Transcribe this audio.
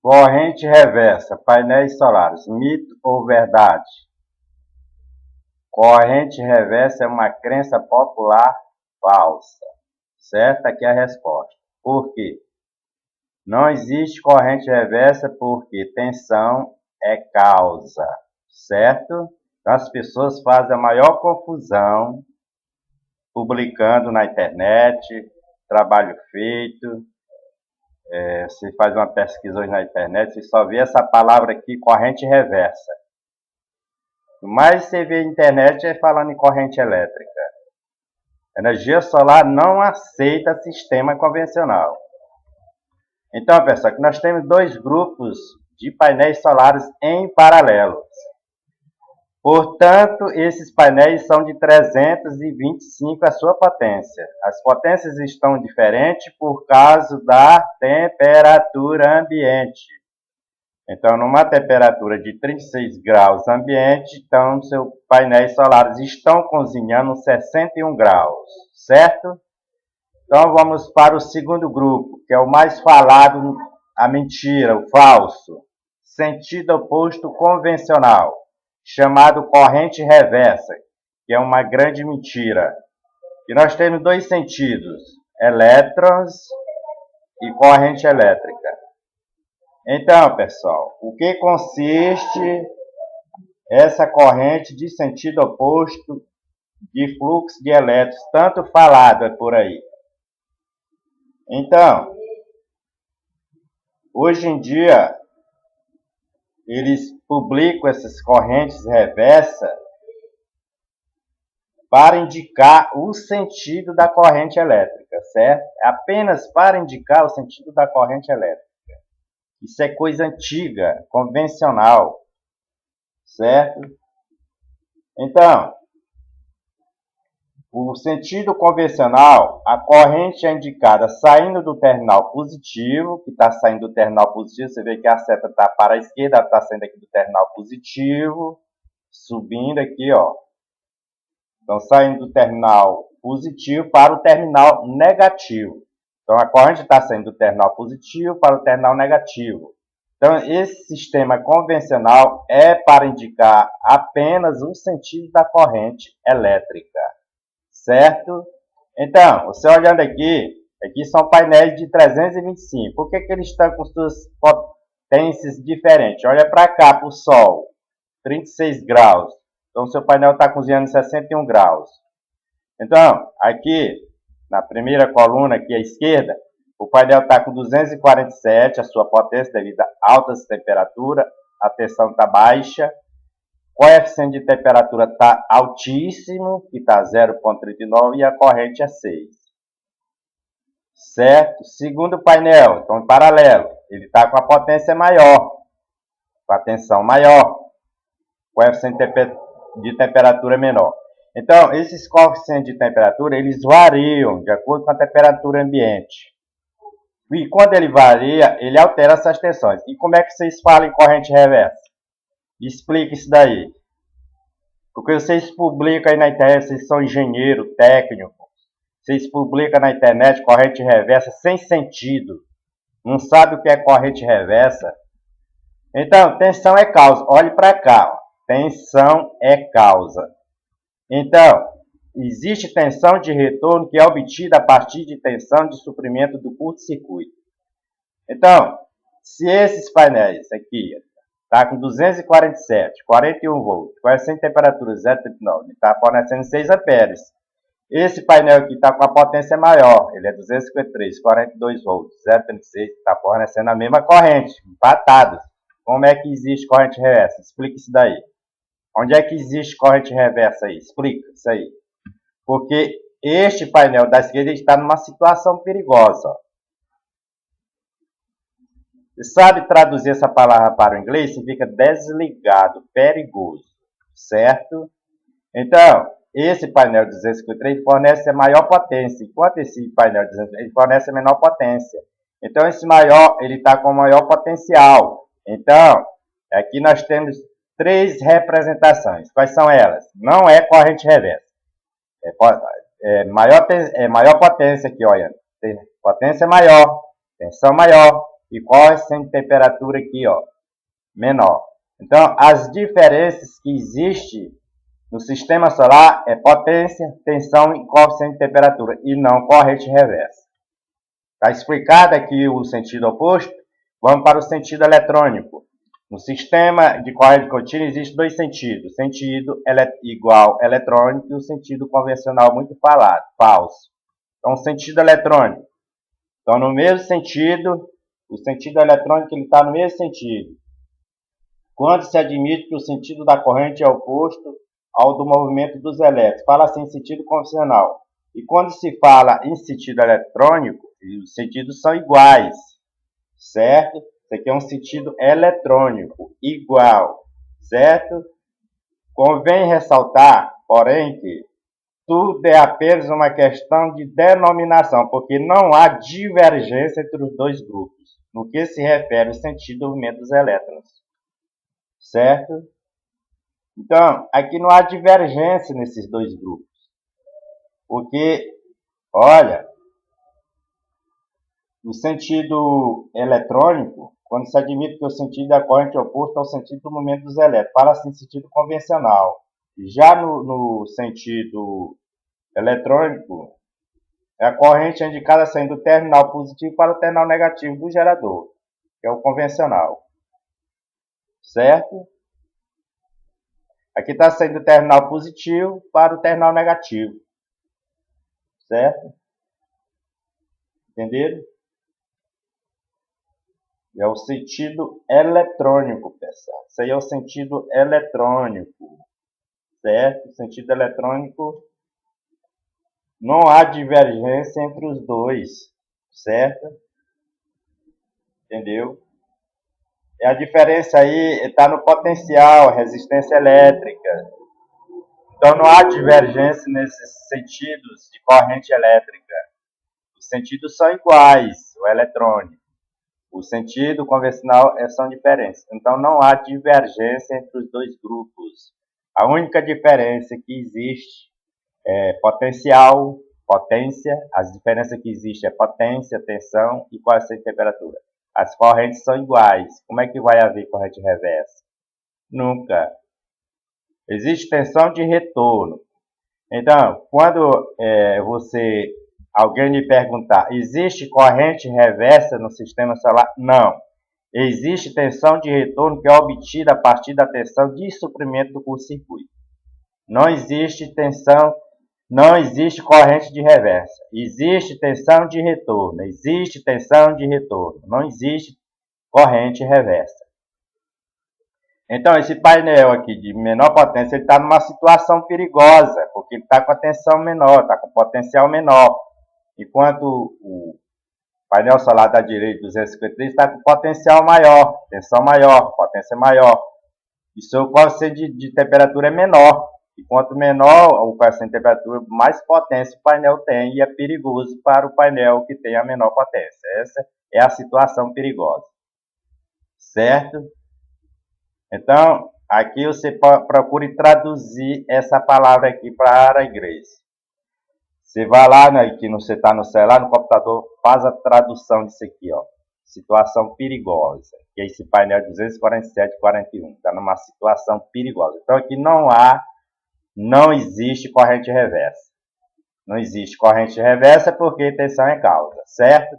Corrente reversa, painéis solares, mito ou verdade? Corrente reversa é uma crença popular falsa. Certo? Aqui é a resposta. Por quê? Não existe corrente reversa porque tensão é causa. Certo? Então as pessoas fazem a maior confusão publicando na internet, trabalho feito. Você faz uma pesquisa hoje na internet, você só vê essa palavra aqui, corrente reversa. O mais você vê na internet é falando em corrente elétrica. A energia solar não aceita sistema convencional. Então, pessoal, aqui nós temos dois grupos de painéis solares em paralelo. Portanto, esses painéis são de 325 a sua potência. As potências estão diferentes por causa da temperatura ambiente. Então, numa temperatura de 36 graus ambiente, então, seus painéis solares estão cozinhando 61 graus, certo? Então, vamos para o segundo grupo, que é o mais falado, a mentira, o falso. Sentido oposto convencional, chamado corrente reversa, que é uma grande mentira. E nós temos dois sentidos, elétrons e corrente elétrica. Então, pessoal, o que consiste essa corrente de sentido oposto de fluxo de elétrons, tanto falado por aí? Então, hoje em dia, eles publicam essas correntes reversas para indicar o sentido da corrente elétrica, certo? Apenas para indicar o sentido da corrente elétrica. Isso é coisa antiga, convencional, certo? Então, o sentido convencional, a corrente é indicada saindo do terminal positivo, que está saindo do terminal positivo, você vê que a seta está para a esquerda, está saindo aqui do terminal positivo, subindo aqui, ó. Então, saindo do terminal positivo para o terminal negativo. Então, a corrente está saindo do terminal positivo para o terminal negativo. Então, esse sistema convencional é para indicar apenas o sentido da corrente elétrica, certo? Então, você olhando aqui são painéis de 325. Por que eles estão com suas potências diferentes? Olha para cá, para o Sol, 36 graus. Então, seu painel está cozinhando 61 graus. Então, aqui, na primeira coluna, aqui à esquerda, o painel está com 247, a sua potência devido a altas temperaturas, a tensão está baixa, o coeficiente de temperatura está altíssimo, que está 0,39, e a corrente é 6. Certo? Segundo painel, então em paralelo, ele está com a potência maior, com a tensão maior, o coeficiente de temperatura menor. Então, esses coeficientes de temperatura, eles variam de acordo com a temperatura ambiente. E quando ele varia, ele altera essas tensões. E como é que vocês falam em corrente reversa? Explica isso daí. Porque vocês publicam aí na internet, vocês são engenheiro, técnico, vocês publicam na internet corrente reversa sem sentido. Não sabe o que é corrente reversa? Então, tensão é causa. Olhe para cá. Ó. Tensão é causa. Então, existe tensão de retorno que é obtida a partir de tensão de suprimento do curto-circuito. Então, se esses painéis aqui está com 247, 41 volts, coeficiente de temperatura 0,39, está fornecendo 6 amperes. Esse painel aqui está com a potência maior, ele é 253, 42 volts, 0,36, está fornecendo a mesma corrente, empatados. Como é que existe corrente reversa? Explica isso daí. Onde é que existe corrente reversa aí? Explica isso aí. Porque este painel da esquerda está numa situação perigosa. Você sabe traduzir essa palavra para o inglês? Significa desligado, perigoso, certo? Então, esse painel 253 fornece a maior potência, enquanto esse painel 253 fornece a menor potência. Então, esse maior, ele está com maior potencial. Então, aqui nós temos 3 representações. Quais são elas? Não é corrente reversa. Maior potência aqui, olha. Potência maior, tensão maior, e coeficiente de temperatura aqui, ó, menor. Então, as diferenças que existem no sistema solar é potência, tensão e coeficiente de temperatura, e não corrente reversa. Está explicado aqui o sentido oposto? Vamos para o sentido eletrônico. No sistema de corrente contínua existem dois sentidos. O sentido igual eletrônico e o sentido convencional muito falado, falso. Então, o sentido eletrônico. Então, no mesmo sentido, o sentido eletrônico está no mesmo sentido. Quando se admite que o sentido da corrente é oposto ao do movimento dos elétrons. Fala-se em sentido convencional. E quando se fala em sentido eletrônico, os sentidos são iguais, certo? Isso aqui é um sentido eletrônico, igual, certo? Convém ressaltar, porém, que tudo é apenas uma questão de denominação, porque não há divergência entre os dois grupos, no que se refere ao sentido do movimento dos elétrons, certo? Então, aqui não há divergência nesses dois grupos, porque, olha, no sentido eletrônico, quando se admite que o sentido da corrente é oposto ao sentido do movimento dos elétrons, fala-se em sentido convencional. Já no sentido eletrônico, a corrente é indicada saindo do terminal positivo para o terminal negativo do gerador, que é o convencional. Certo? Aqui está saindo do terminal positivo para o terminal negativo. Certo? Entenderam? É o sentido eletrônico, pessoal. Isso aí é o sentido eletrônico. Certo? O sentido eletrônico, não há divergência entre os dois. Certo? Entendeu? E a diferença aí está no potencial, resistência elétrica. Então não há divergência nesses sentidos de corrente elétrica. Os sentidos são iguais, o eletrônico. O sentido convencional são diferentes. Então não há divergência entre os dois grupos. A única diferença que existe é potencial, potência. As diferenças que existem é potência, tensão e coeficiente de temperatura. As correntes são iguais. Como é que vai haver corrente reversa? Nunca. Existe tensão de retorno. Então, quando alguém lhe perguntar, existe corrente reversa no sistema solar? Não. Existe tensão de retorno que é obtida a partir da tensão de suprimento do curto-circuito. Não existe tensão, não existe corrente de reversa. Existe tensão de retorno. Existe tensão de retorno. Não existe corrente reversa. Então, esse painel aqui de menor potência, ele está numa situação perigosa, porque ele está com a tensão menor, está com potencial menor. Enquanto o painel solar da direita, 253, está com potencial maior, tensão maior, potência maior. E seu coeficiente de temperatura é menor. E quanto menor o coeficiente de temperatura, mais potência o painel tem, e é perigoso para o painel que tem a menor potência. Essa é a situação perigosa. Certo? Então, aqui você procure traduzir essa palavra aqui para a igreja. Você vai lá, né, que você está no celular, no computador, faz a tradução disso aqui, ó. Situação perigosa. Que é esse painel 247-41. Está numa situação perigosa. Então, aqui não existe corrente reversa. Não existe corrente reversa porque tensão é causa, certo?